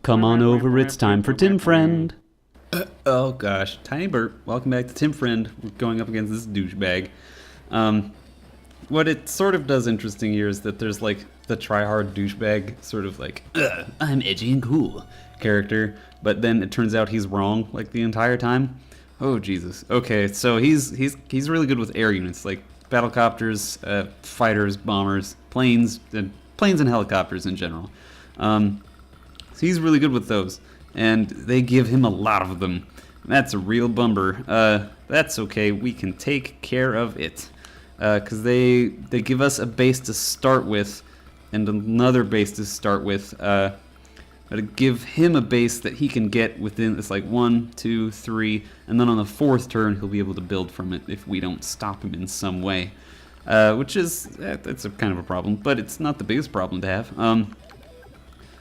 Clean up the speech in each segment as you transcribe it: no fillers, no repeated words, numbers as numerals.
Come on over, it's time for Tim Friend. Oh gosh, Tiny Burp, welcome back to Tim Friend. We're going up against this douchebag. What it sort of does interesting here is that there's like the try-hard douchebag sort of like, I'm edgy and cool character, but then it turns out he's wrong like the entire time. Oh Jesus. Okay, so he's really good with air units like battlecopters, fighters, bombers, planes and helicopters in general. So he's really good with those, and they give him a lot of them. That's a real bummer. That's okay. We can take care of it, because they give us a base to start with, and another base to start with. To give him a base that he can get within. It's like 1, 2, 3, and then on the 4th turn he'll be able to build from it if we don't stop him in some way. Which is that's a kind of a problem, but it's not the biggest problem to have.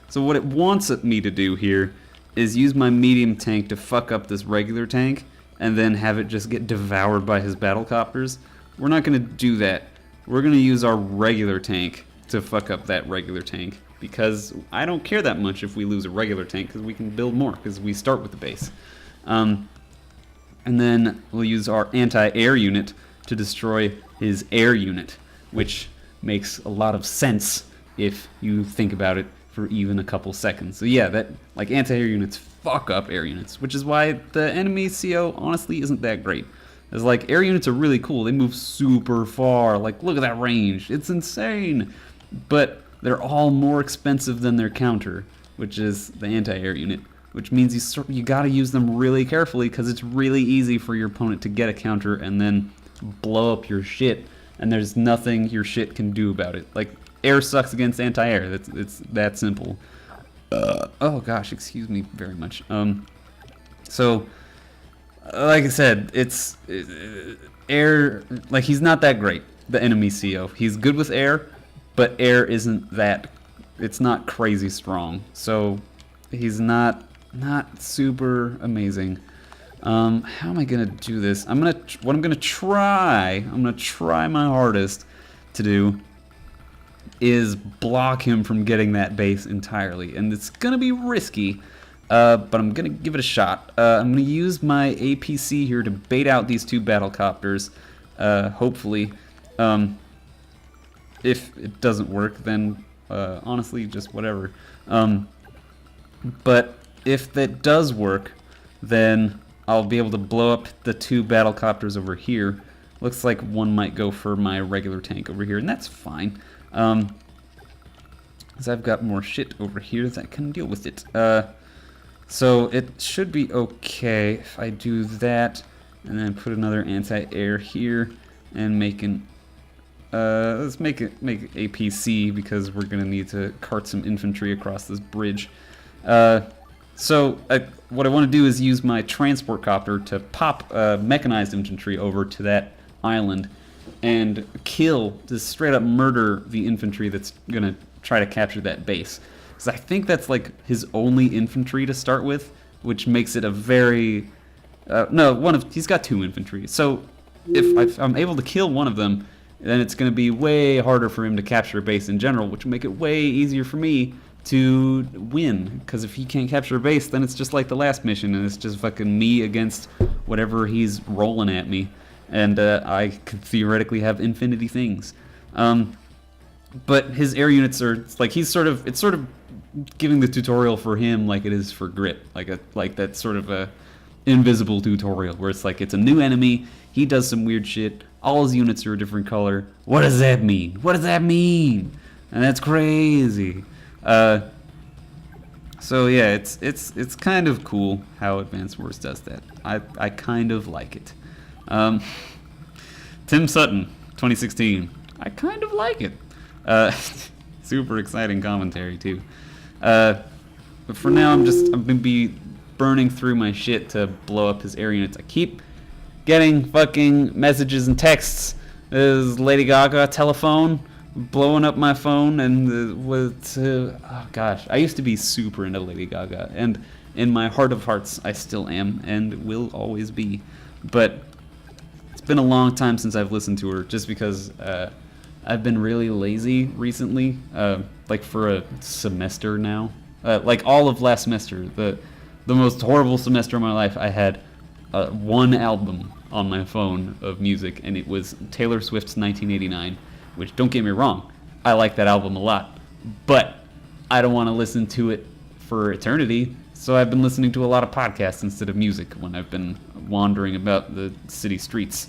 So what it wants me to do here is use my medium tank to fuck up this regular tank and then have it just get devoured by his battlecopters. We're not going to do that. We're going to use our regular tank to fuck up that regular tank, because I don't care that much if we lose a regular tank, because we can build more because we start with the base. And then we'll use our anti-air unit to destroy his air unit, which makes a lot of sense if you think about it for even a couple seconds. So yeah, that like anti-air units fuck up air units, which is why the enemy CO honestly isn't that great. It's like air units are really cool. They move super far. Like look at that range. It's insane. But they're all more expensive than their counter, which is the anti-air unit, which means you gotta use them really carefully, because it's really easy for your opponent to get a counter and then blow up your shit, and there's nothing your shit can do about it. Like air sucks against anti-air. It's that simple. Oh gosh, excuse me very much. So like I said, it's air. Like he's not that great, the enemy CO. He's good with air, but air isn't that. It's not crazy strong. So he's not super amazing. How am I gonna do this? I'm gonna try my hardest to do is block him from getting that base entirely, and it's gonna be risky, but I'm gonna give it a shot. I'm gonna use my APC here to bait out these 2 battlecopters, hopefully. If it doesn't work, then honestly just whatever. But if that does work, then I'll be able to blow up the 2 battlecopters over here. Looks like one might go for my regular tank over here, and that's fine. Because I've got more shit over here that can deal with it. So it should be okay if I do that, and then put another anti-air here, and make an... let's make APC, because we're gonna need to cart some infantry across this bridge. So what I want to do is use my transport copter to pop mechanized infantry over to that island and just straight up murder the infantry that's gonna try to capture that base. Because I think that's like his only infantry to start with, which makes it a very he's got 2 infantry. So if I'm able to kill one of them, then it's going to be way harder for him to capture a base in general, which will make it way easier for me to win. Because if he can't capture a base, then it's just like the last mission, and it's just fucking me against whatever he's rolling at me, and I could theoretically have infinity things. But his air units are like it's sort of giving the tutorial for him like it is for Grip, like that sort of a invisible tutorial where it's like it's a new enemy, he does some weird shit, all his units are a different color. What does that mean? What does that mean? And that's crazy. So yeah, it's kind of cool how Advanced Wars does that. I kind of like it. Tim Sutton, 2016. I kind of like it. Super exciting commentary too. But for now, I'm gonna be burning through my shit to blow up his air units. I keep getting fucking messages and texts. There's Lady Gaga telephone blowing up my phone, and oh gosh, I used to be super into Lady Gaga, and in my heart of hearts, I still am and will always be. But it's been a long time since I've listened to her, just because I've been really lazy recently, like for a semester now. Like all of last semester, the most horrible semester of my life, I had one album on my phone of music, and it was Taylor Swift's 1989, which, don't get me wrong, I like that album a lot, but I don't want to listen to it for eternity, so I've been listening to a lot of podcasts instead of music when I've been wandering about the city streets,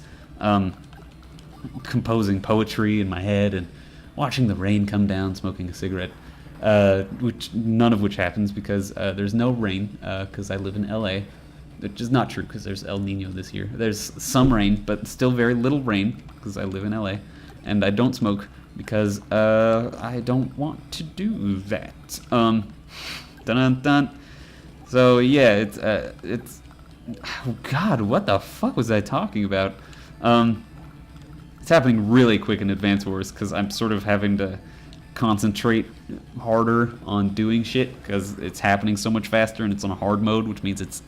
composing poetry in my head and watching the rain come down, smoking a cigarette, which none of which happens because there's no rain because I live in LA, which is not true because there's El Nino this year. There's some rain, but still very little rain because I live in LA, and I don't smoke because I don't want to do that. Dun dun. So yeah, it's oh god, what the fuck was I talking about? It's happening really quick in Advance Wars because I'm sort of having to concentrate harder on doing shit because it's happening so much faster and it's on hard mode, which means it's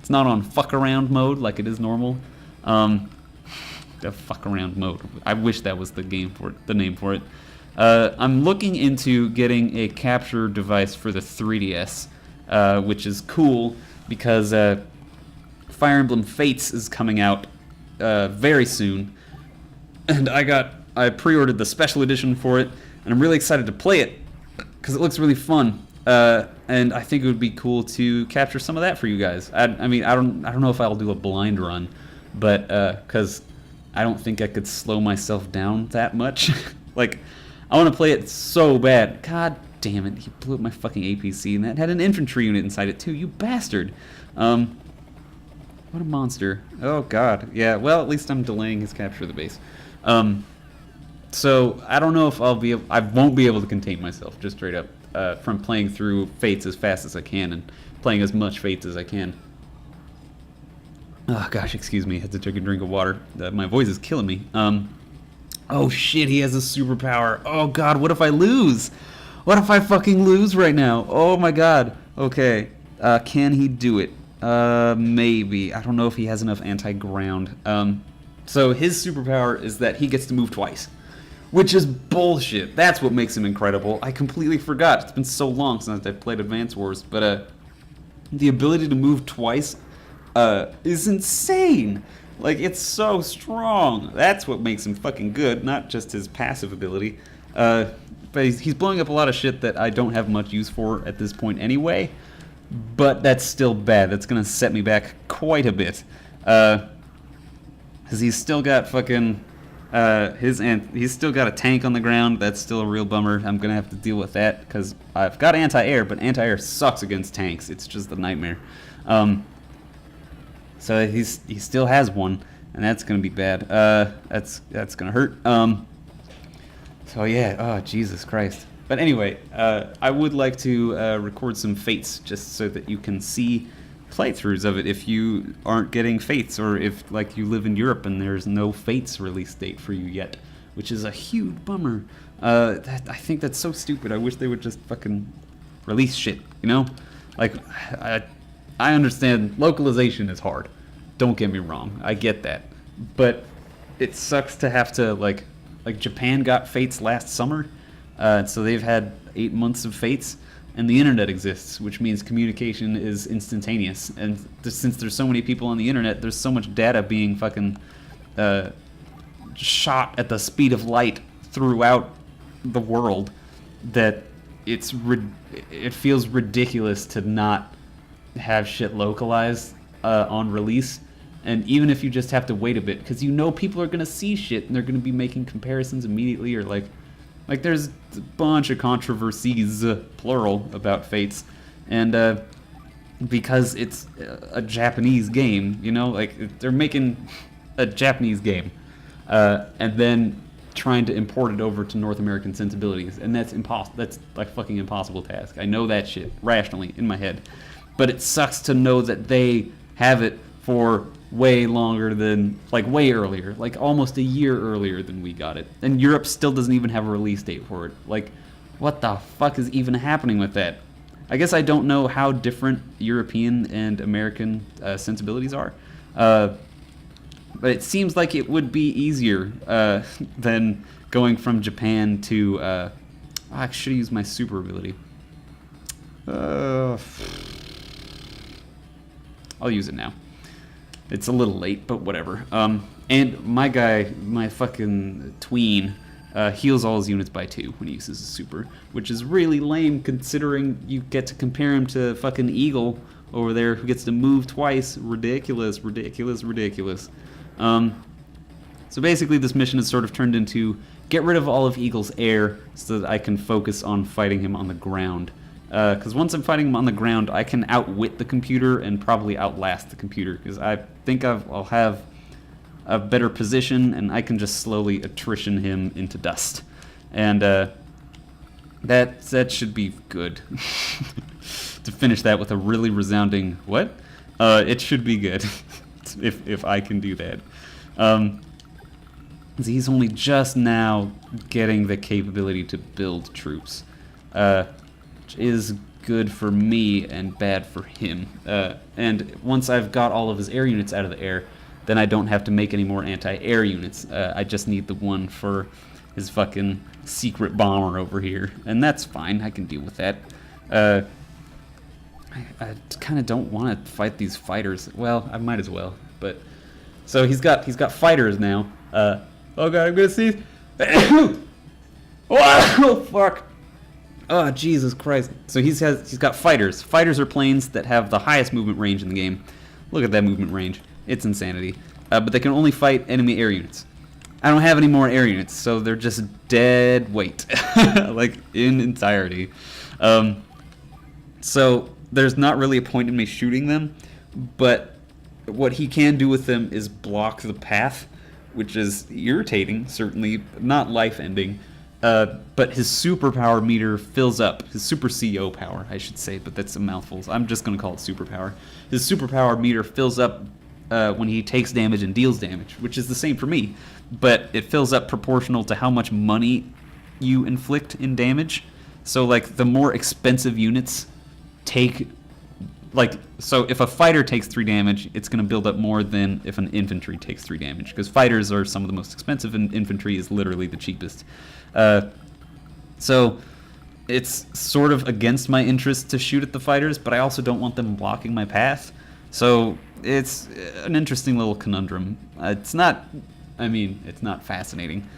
not on fuck around mode like it is normal. The fuck around mode. I wish that was the name for it. I'm looking into getting a capture device for the 3DS, which is cool because Fire Emblem Fates is coming out very soon, and I pre-ordered the special edition for it, and I'm really excited to play it because it looks really fun. And I think it would be cool to capture some of that for you guys. I mean, I don't know if I'll do a blind run, but because I don't think I could slow myself down that much. Like, I want to play it so bad. God damn it, he blew up my fucking APC, and that had an infantry unit inside it too, you bastard. What a monster. Oh god. Yeah, well, at least I'm delaying his capture of the base. So, I don't know if I won't be able to contain myself, just straight up, from playing through Fates as fast as I can, and playing as much Fates as I can. Oh gosh, excuse me, I had to take a drink of water. My voice is killing me. Oh shit, he has a superpower. Oh god, what if I lose? What if I fucking lose right now? Oh my god. Okay, can he do it? Maybe. I don't know if he has enough anti-ground. So his superpower is that he gets to move twice, which is bullshit. That's what makes him incredible. I completely forgot. It's been so long since I've played Advance Wars, but the ability to move twice is insane. Like, it's so strong. That's what makes him fucking good, not just his passive ability. But he's blowing up a lot of shit that I don't have much use for at this point anyway. But that's still bad. That's gonna set me back quite a bit. Because he's still got fucking... he's still got a tank on the ground. That's still a real bummer. I'm gonna have to deal with that because I've got anti-air, but anti-air sucks against tanks. It's just a nightmare. So he still has one, and that's gonna be bad. That's gonna hurt. So yeah. Oh Jesus Christ. But anyway, I would like to record some Fates just so that you can see playthroughs of it if you aren't getting Fates, or if like you live in Europe and there's no Fates release date for you yet, which is a huge bummer. I think that's so stupid. I wish they would just fucking release shit, you know? Like, I understand localization is hard. Don't get me wrong. I get that. But it sucks to have to, like Japan got Fates last summer, so they've had 8 months of Fates, and the internet exists, which means communication is instantaneous. And since there's so many people on the internet, there's so much data being fucking shot at the speed of light throughout the world that it feels ridiculous to not have shit localized on release. And even if you just have to wait a bit, because you know people are going to see shit and they're going to be making comparisons immediately, or like there's a bunch of controversies, plural, about Fates, and because it's a Japanese game, you know, like they're making a Japanese game and then trying to import it over to North American sensibilities, and that's impossible. That's like fucking impossible task. I know that shit rationally in my head, but it sucks to know that they have it for way longer than, like way earlier, like almost a year earlier than we got it. And Europe still doesn't even have a release date for it. Like, what the fuck is even happening with that? I guess I don't know how different European and American sensibilities are. But it seems like it would be easier than going from Japan to... I should have used my super ability. I'll use it now. It's a little late, but whatever. And my guy, my fucking tween, heals all his units by 2 when he uses a super, which is really lame considering you get to compare him to fucking Eagle over there who gets to move twice. Ridiculous, ridiculous, ridiculous. So basically this mission is sort of turned into get rid of all of Eagle's air so that I can focus on fighting him on the ground. Because once I'm fighting him on the ground, I can outwit the computer and probably outlast the computer. Because I think I'll have a better position, and I can just slowly attrition him into dust. And that should be good. To finish that with a really resounding what? It should be good if I can do that. He's only just now getting the capability to build troops. Which is good for me and bad for him. And once I've got all of his air units out of the air, then I don't have to make any more anti-air units. I just need the one for his fucking secret bomber over here. And that's fine, I can deal with that. I kind of don't want to fight these fighters. Well, I might as well. But so he's got fighters now. Oh god, I'm gonna sneeze. Oh fuck. Oh, Jesus Christ. So he's got fighters. Fighters are planes that have the highest movement range in the game. Look at that movement range. It's insanity. But they can only fight enemy air units. I don't have any more air units, so they're just dead weight. Like, in entirety. So there's not really a point in me shooting them, but what he can do with them is block the path, which is irritating, certainly, not life-ending. But his superpower meter fills up. His super CO power, I should say, but that's a mouthful. So I'm just going to call it superpower. His superpower meter fills up when he takes damage and deals damage, which is the same for me. But it fills up proportional to how much money you inflict in damage. So, like, the more expensive units take... Like, so if a fighter takes 3 damage, it's going to build up more than if an infantry takes 3 damage. Because fighters are some of the most expensive, and infantry is literally the cheapest. So it's sort of against my interest to shoot at the fighters, but I also don't want them blocking my path. So it's an interesting little conundrum. It's not fascinating,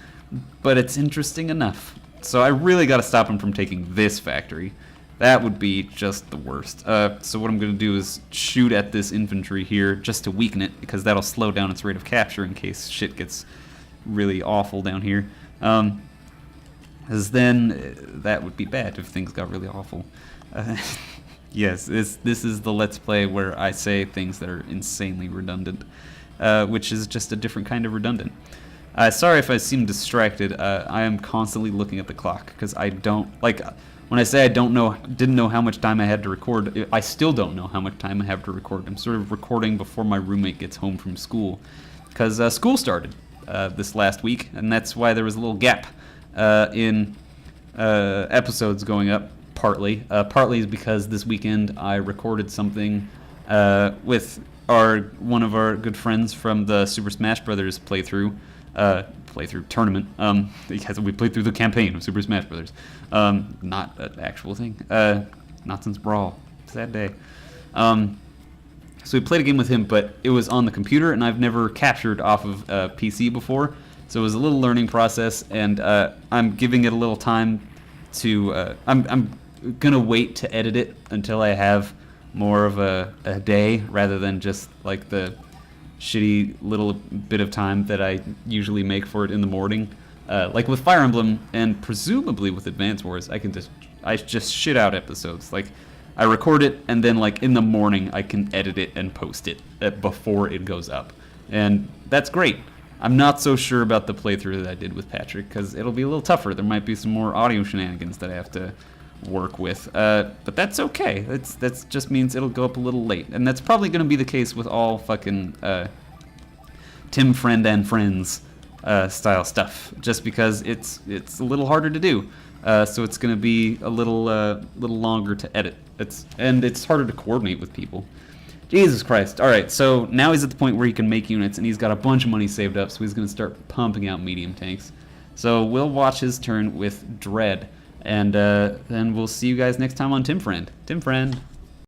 but it's interesting enough. So I really got to stop him from taking this factory. That would be just the worst. So what I'm going to do is shoot at this infantry here just to weaken it, because that'll slow down its rate of capture in case shit gets really awful down here. Because then that would be bad if things got really awful. Yes, this is the Let's Play where I say things that are insanely redundant, which is just a different kind of redundant. Sorry if I seem distracted. I am constantly looking at the clock because I don't like. When I say I didn't know how much time I had to record, I still don't know how much time I have to record. I'm sort of recording before my roommate gets home from school, because school started this last week, and that's why there was a little gap in episodes going up. Partly is because this weekend I recorded something with one of our good friends from the Super Smash Brothers playthrough tournament. Because we played through the campaign of Super Smash Brothers. Not an actual thing. Not since Brawl. Sad day. So we played a game with him, but it was on the computer, and I've never captured off of PC before. So it was a little learning process, and I'm giving it a little time to... I'm gonna wait to edit it until I have more of a day, rather than just like the shitty little bit of time that I usually make for it in the morning. Like with Fire Emblem, and presumably with Advance Wars, I just shit out episodes. Like, I record it, and then like in the morning I can edit it and post it before it goes up. And that's great. I'm not so sure about the playthrough that I did with Patrick, because it'll be a little tougher. There might be some more audio shenanigans that I have to work with. But that's okay. That just means it'll go up a little late. And that's probably going to be the case with all fucking Tim Friend and Friends style stuff, just because it's a little harder to do. So it's going to be a little longer to edit. It's harder to coordinate with people. Jesus Christ. All right, so now he's at the point where he can make units, and he's got a bunch of money saved up, so he's going to start pumping out medium tanks. So we'll watch his turn with Dread. And then we'll see you guys next time on Tim Friend. Tim Friend.